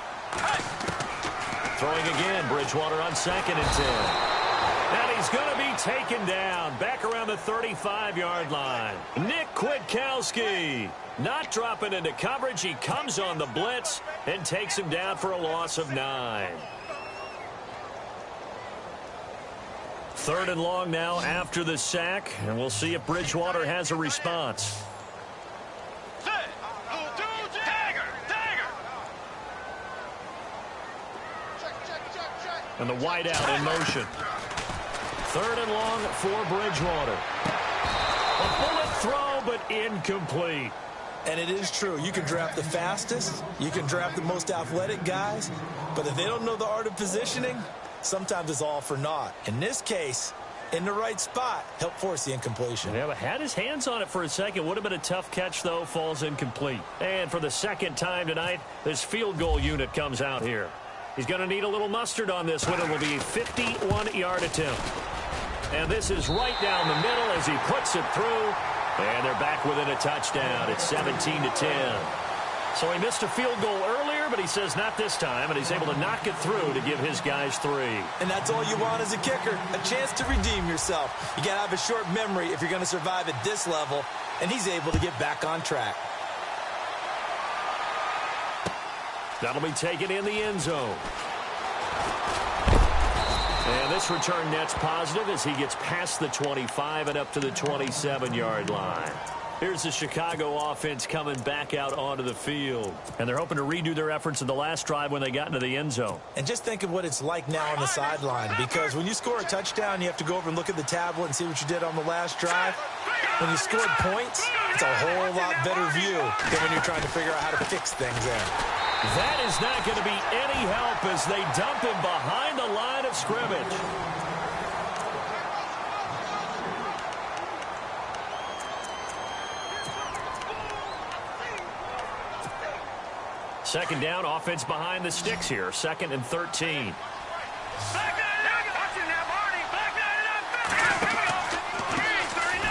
Throwing again, Bridgewater on 2nd and 10. And he's going to be taken down back around the 35-yard line. Nick Kwiatkowski not dropping into coverage. He comes on the blitz and takes him down for a loss of 9. 3rd and long now after the sack, and we'll see if Bridgewater has a response. And the wideout in motion. 3rd and long for Bridgewater. A bullet throw, but incomplete. And it is true. You can draft the fastest. You can draft the most athletic guys. But if they don't know the art of positioning, sometimes it's all for naught. In this case, in the right spot, help force the incompletion. Yeah, but had his hands on it for a second. Would have been a tough catch, though. Falls incomplete. And for the 2nd time tonight, this field goal unit comes out here. He's going to need a little mustard on this one. It will be a 51-yard attempt. And this is right down the middle as he puts it through. And they're back within a touchdown. It's 17-10. So he missed a field goal earlier, but he says not this time, and he's able to knock it through to give his guys 3. And that's all you want as a kicker, a chance to redeem yourself. You got to have a short memory if you're going to survive at this level, and he's able to get back on track. That'll be taken in the end zone. And this return net's positive as he gets past the 25 and up to the 27-yard line. Here's the Chicago offense coming back out onto the field. And they're hoping to redo their efforts in the last drive when they got into the end zone. And just think of what it's like now on the sideline, because when you score a touchdown, you have to go over and look at the tablet and see what you did on the last drive. When you scored points, it's a whole lot better view than when you're trying to figure out how to fix things there. That is not going to be any help as they dump him behind the line of scrimmage. Second down, offense behind the sticks here. 2nd and 13.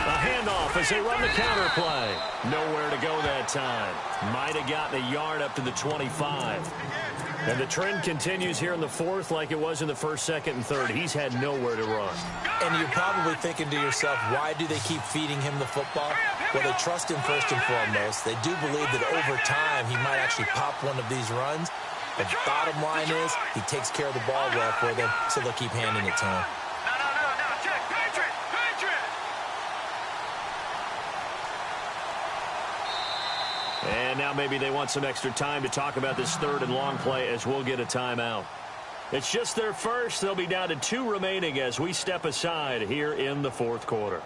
A handoff as they run the counter play. Nowhere to go that time. Might have gotten a yard up to the 25. And the trend continues here in the 4th like it was in the 1st, 2nd, and 3rd. He's had nowhere to run. And you're probably thinking to yourself, why do they keep feeding him the football? Well, they trust him first and foremost. They do believe that over time he might actually pop one of these runs. The bottom line is he takes care of the ball well for them, so they'll keep handing it to him. And now maybe they want some extra time to talk about this 3rd and long play as we'll get a timeout. It's just their first. They'll be down to 2 remaining as we step aside here in the fourth quarter.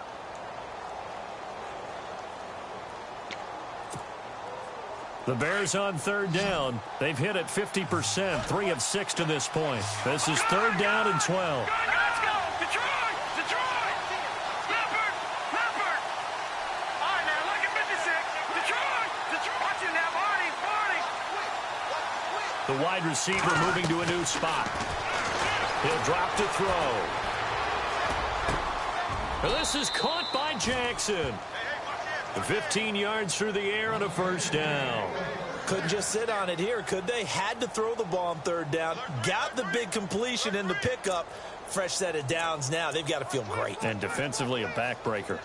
The Bears on third down. They've hit it 50%, 3 of 6 to this point. This is third down and 12. Let's go! Detroit! Detroit! Leopard! Leopard! All right, now, look at 56. Detroit! Detroit! Watch it now, Marty! Marty! The wide receiver moving to a new spot. He'll drop to throw. This is caught by Jackson. 15 yards through the air and a first down. Couldn't just sit on it here, could they? Had to throw the ball on third down. Got the big completion in the pickup. Fresh set of downs now. They've got to feel great. And defensively a backbreaker.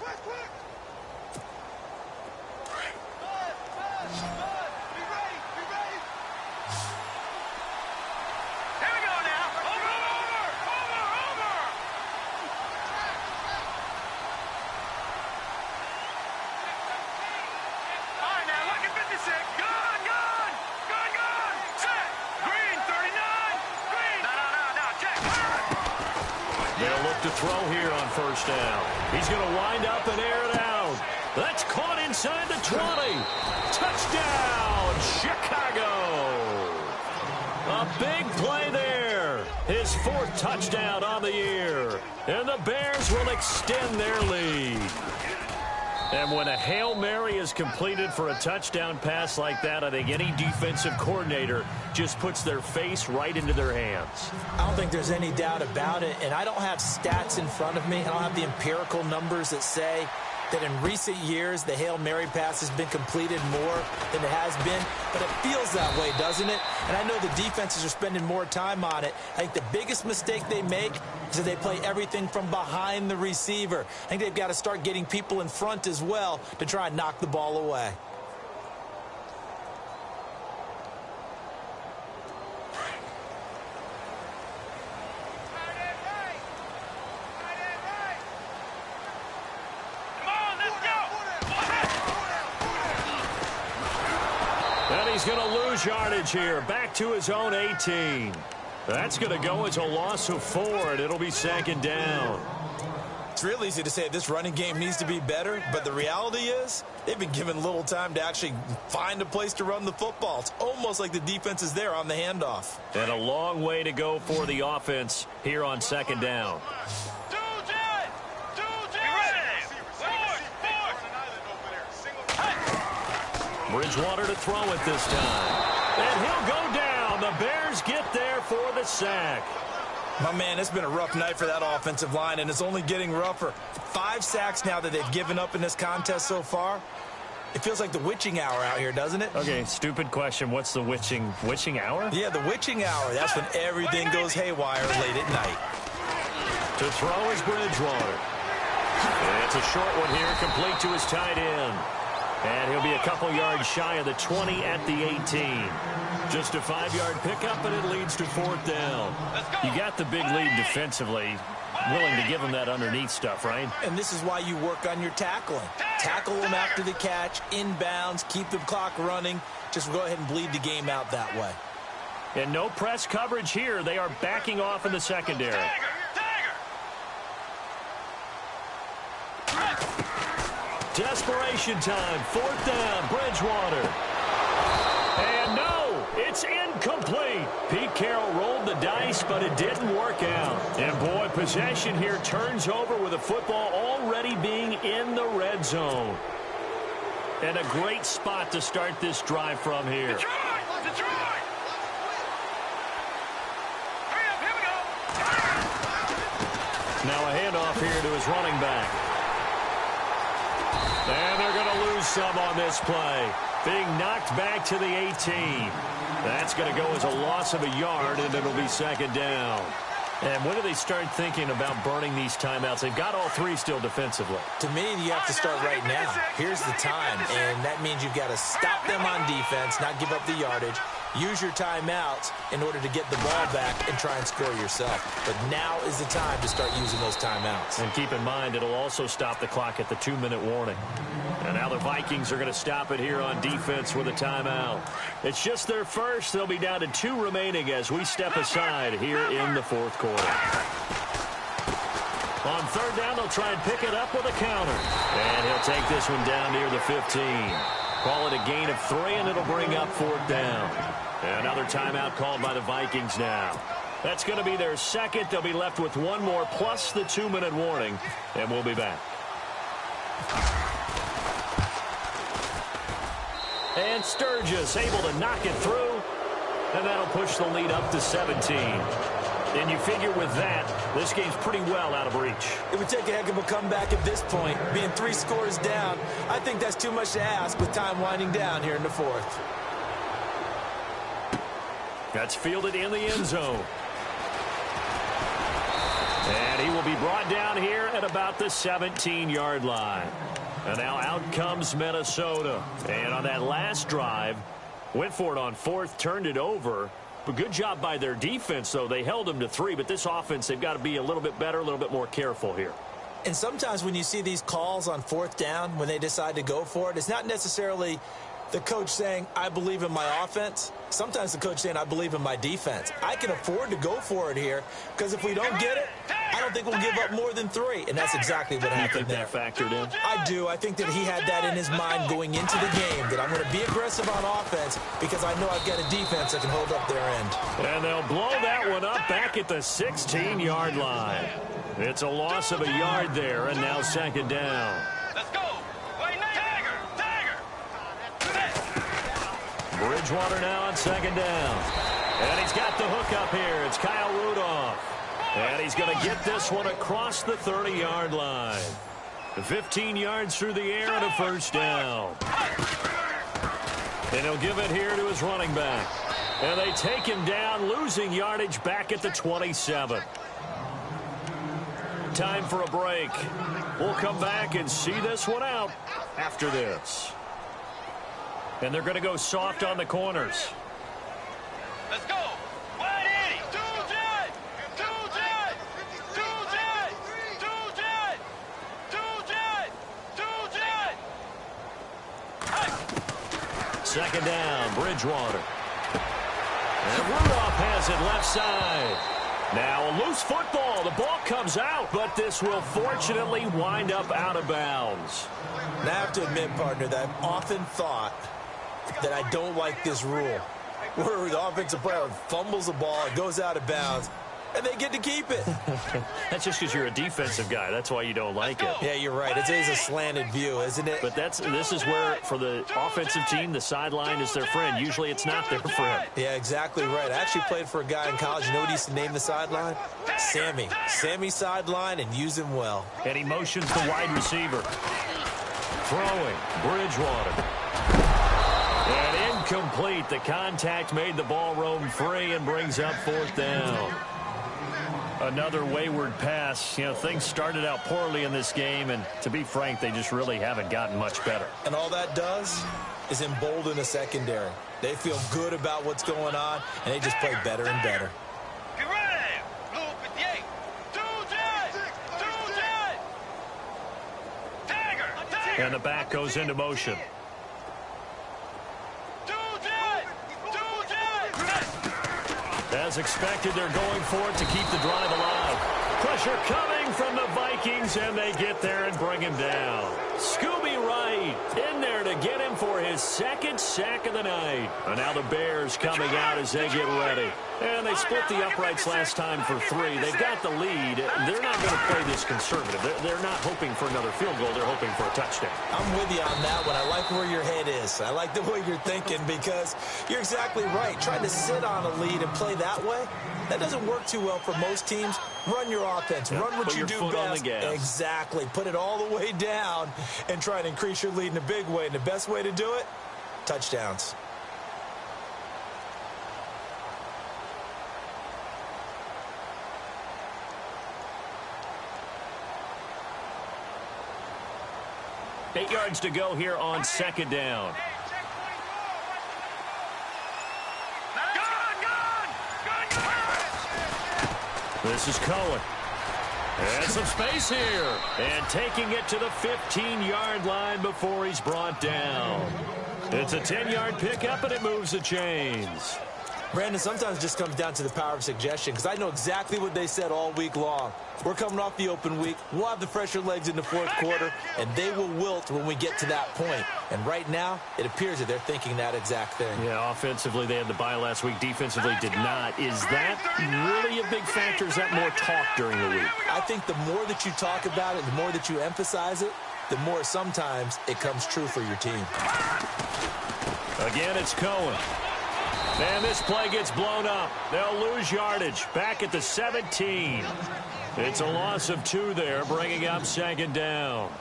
To throw here on first down. He's going to wind up and air it out. That's caught inside the 20. Touchdown, Chicago. A big play there. His 4th touchdown on the year. And the Bears will extend their lead. And when a Hail Mary is completed for a touchdown pass like that, I think any defensive coordinator just puts their face right into their hands. I don't think there's any doubt about it, and I don't have stats in front of me. I don't have the empirical numbers that say that in recent years the Hail Mary pass has been completed more than it has been, but it feels that way, doesn't it? And I know the defenses are spending more time on it. I think the biggest mistake they make is that they play everything from behind the receiver. I think they've got to start getting people in front as well to try and knock the ball away. He's going to lose yardage here. Back to his own 18. That's going to go as a loss of 4, and it'll be 2nd down. It's real easy to say this running game needs to be better, but the reality is they've been given little time to actually find a place to run the football. It's almost like the defense is there on the handoff. And a long way to go for the offense here on 2nd down. Bridgewater to throw it this time. And he'll go down. The Bears get there for the sack. My man, it's been a rough night for that offensive line, and it's only getting rougher. 5 sacks now that they've given up in this contest so far. It feels like the witching hour out here, doesn't it? Okay, stupid question. What's the witching hour? Yeah, the witching hour. That's when everything goes haywire late at night. To throw is Bridgewater. And it's a short one here, complete to his tight end. And he'll be a couple yards shy of the 20 at the 18. Just a 5-yard pickup, and it leads to 4th down. You got the big lead defensively. Willing to give him that underneath stuff, right? And this is why you work on your tackling. Tackle them after the catch, inbounds, keep the clock running. Just go ahead and bleed the game out that way. And no press coverage here. They are backing off in the secondary. Desperation time. 4th down. Bridgewater. And no, it's incomplete. Pete Carroll rolled the dice, but it didn't work out. And boy, possession here turns over with the football already being in the red zone. And a great spot to start this drive from here. Detroit! Hurry up, here we go! Now a handoff here to his running back. And they're going to lose some on this play. Being knocked back to the 18. That's going to go as a loss of a yard, and it'll be 2nd down. And when do they start thinking about burning these timeouts? They've got all 3 still defensively. To me, you have to start right now. Here's the time, and that means you've got to stop them on defense, not give up the yardage. Use your timeouts in order to get the ball back and try and score yourself. But now is the time to start using those timeouts. And keep in mind, it'll also stop the clock at the 2-minute warning. And now the Vikings are going to stop it here on defense with a timeout. It's just their first. They'll be down to 2 remaining as we step aside here in the fourth quarter. On third down, they'll try and pick it up with a counter. And he'll take this one down near the 15. Call it a gain of 3, and it'll bring up fourth down. Another timeout called by the Vikings now. That's going to be their second. They'll be left with one more plus the 2-minute warning, and we'll be back. And Sturgis able to knock it through, and that'll push the lead up to 17. And you figure with that, this game's pretty well out of reach. It would take a heck of a comeback at this point. Being 3 scores down, I think that's too much to ask with time winding down here in the fourth. That's fielded in the end zone. And he will be brought down here at about the 17-yard line. And now out comes Minnesota. And on that last drive, went for it on fourth, turned it over. But good job by their defense, though. They held them to 3, but this offense, they've got to be a little bit better, a little bit more careful here. And sometimes when you see these calls on fourth down, when they decide to go for it, it's not necessarily the coach saying, I believe in my offense. Sometimes the coach saying, I believe in my defense. I can afford to go for it here because if we don't get it, I don't think we'll give up more than 3. And that's exactly what happened there. You think that factored in? I do. I think that he had that in his mind going into the game, that I'm going to be aggressive on offense because I know I've got a defense that can hold up their end. And they'll blow that one up back at the 16-yard line. It's a loss of a yard there, and now second down. Let's go. Bridgewater now on second down. And he's got the hook up here. It's Kyle Rudolph. And he's going to get this one across the 30-yard line. 15 yards through the air and a first down. And he'll give it here to his running back. And they take him down, losing yardage back at the 27. Time for a break. We'll come back and see this one out after this. And they're going to go soft on the corners. Let's go. 180. 2 jet. 2 jet. 2 jet. 2 jet. 2 jet. 2 jet. Second down, Bridgewater. And Rudolph has it left side. Now a loose football. The ball comes out, but this will fortunately wind up out of bounds. And I have to admit, partner, that I've often thought that I don't like this rule where the offensive player fumbles the ball, it goes out of bounds, and they get to keep it. That's just because you're a defensive guy. That's why you don't like it. Yeah, you're right. It is a slanted view, isn't it? But this is where, for the offensive team, the sideline is their friend. Usually it's not their friend. Yeah, exactly right. I actually played for a guy in college. You know what he used to name the sideline? Sammy. Sammy sideline, and use him well. And he motions the wide receiver. Throwing, Bridgewater. And incomplete. The contact made the ball roam free and brings up fourth down. Another wayward pass. You know, things started out poorly in this game, and to be frank, they just really haven't gotten much better. And all that does is embolden a secondary. They feel good about what's going on, and they just play better and better. Get ready. Blue 58. 2 jet. 2 jet. Tiger. And the back goes into motion. As expected, they're going for it to keep the drive alive. Pressure coming from the Vikings, and they get there and bring him down. Scooby Wright in there to get him for his second sack of the night. And now the Bears coming out as they get ready. And they split the uprights last time for 3. They've got the lead. They're not going to play this conservative. They're not hoping for another field goal. They're hoping for a touchdown. I'm with you on that one. I like where your head is. I like the way you're thinking because you're exactly right. Trying to sit on a lead and play that way, that doesn't work too well for most teams. Run your offense. Run what you do best. Exactly. Put it all the way down and try to increase your lead in a big way. And the best way to do it, touchdowns. Eight yards to go here on second down. This is Cohen. And some space here. And taking it to the 15-yard line before he's brought down. It's a 10-yard pickup, and it moves the chains. Brandon, sometimes it just comes down to the power of suggestion, because I know exactly what they said all week long. We're coming off the open week. We'll have the fresher legs in the fourth quarter, and they will wilt when we get to that point. And right now, it appears that they're thinking that exact thing. Yeah, offensively, they had the bye last week. Defensively, did not. Is that really a big factor? Is that more talk during the week? I think the more that you talk about it, the more that you emphasize it, the more sometimes it comes true for your team. Again, it's Cohen. And this play gets blown up. They'll lose yardage. Back at the 17. It's a loss of 2 there, bringing up 2nd down.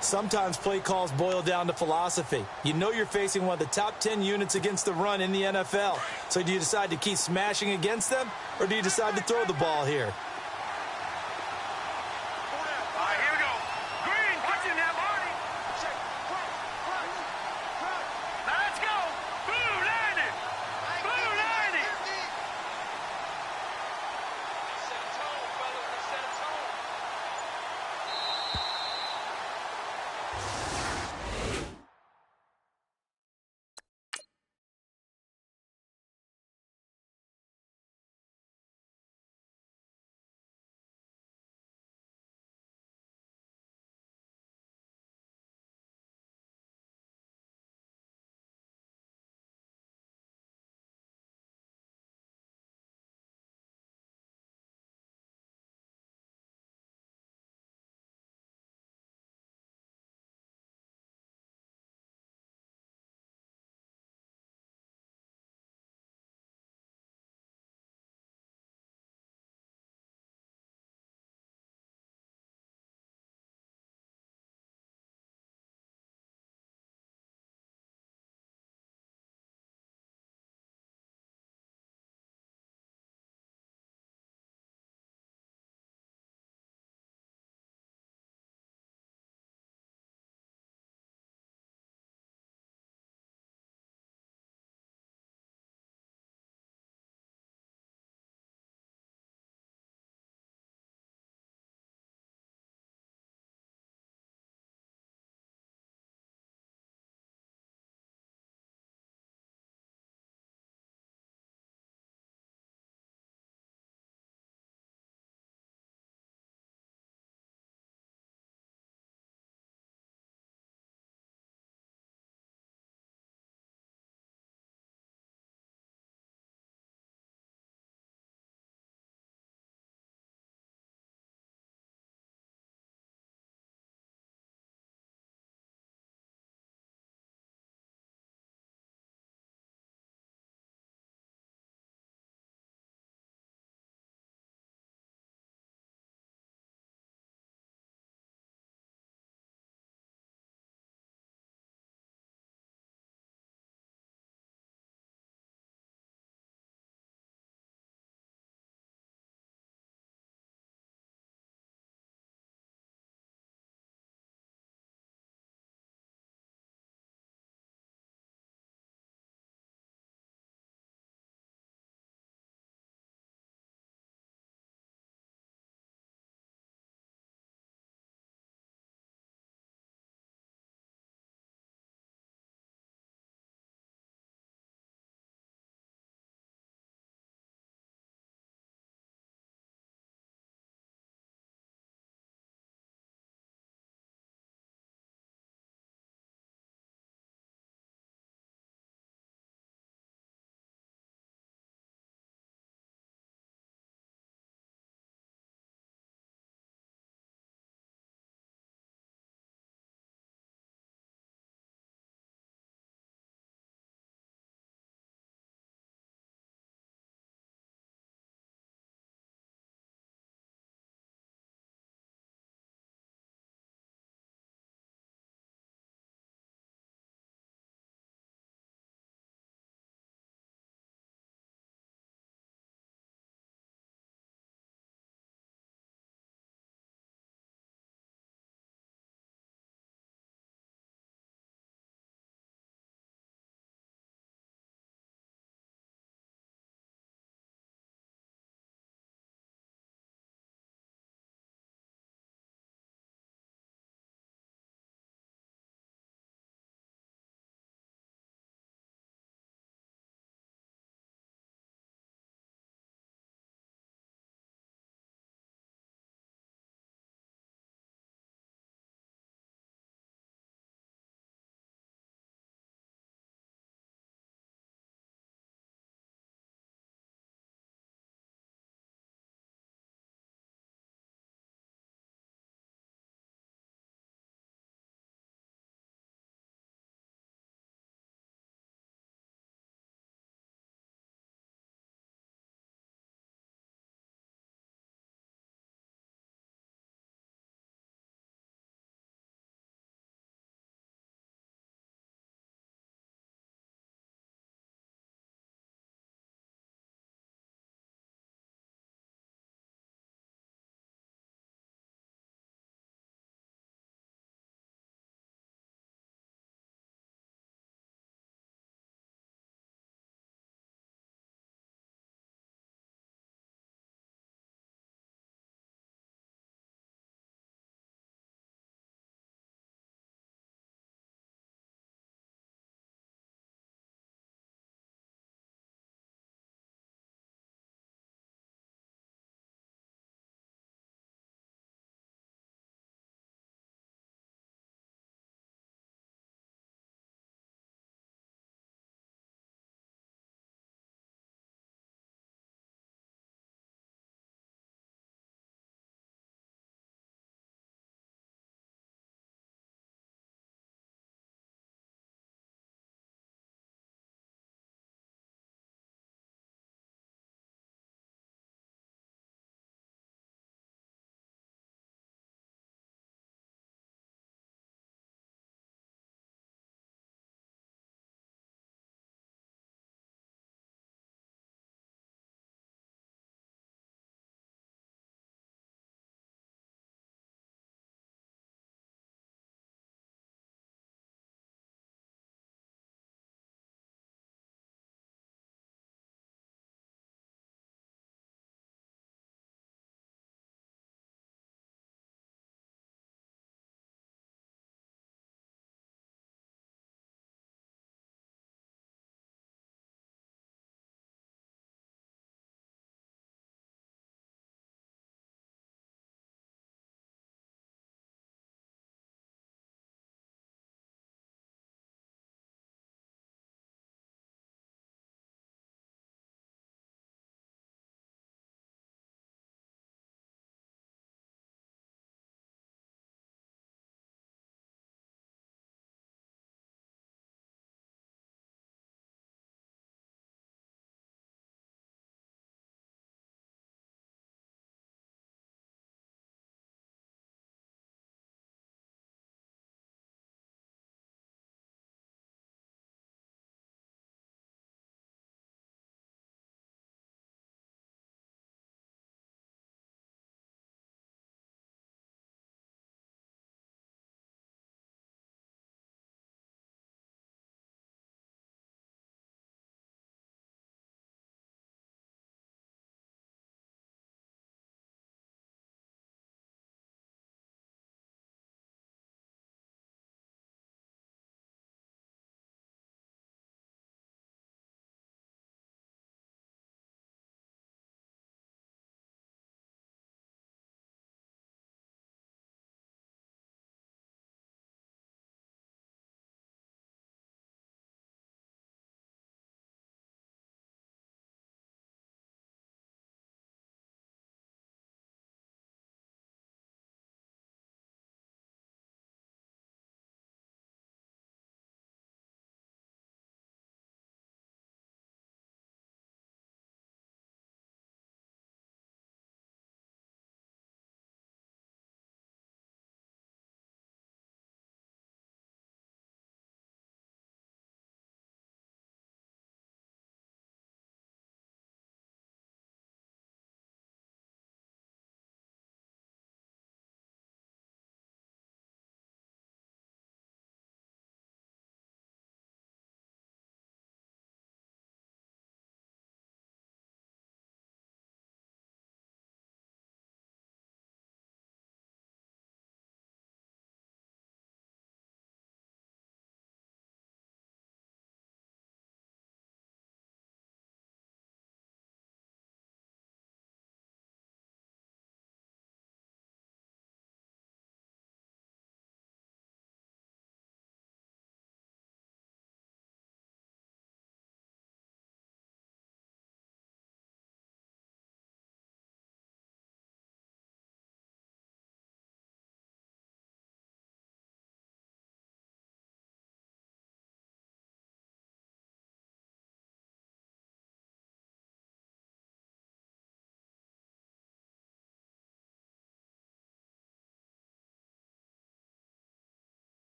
Sometimes play calls boil down to philosophy. You know you're facing one of the top 10 units against the run in the NFL. So do you decide to keep smashing against them, or do you decide to throw the ball here?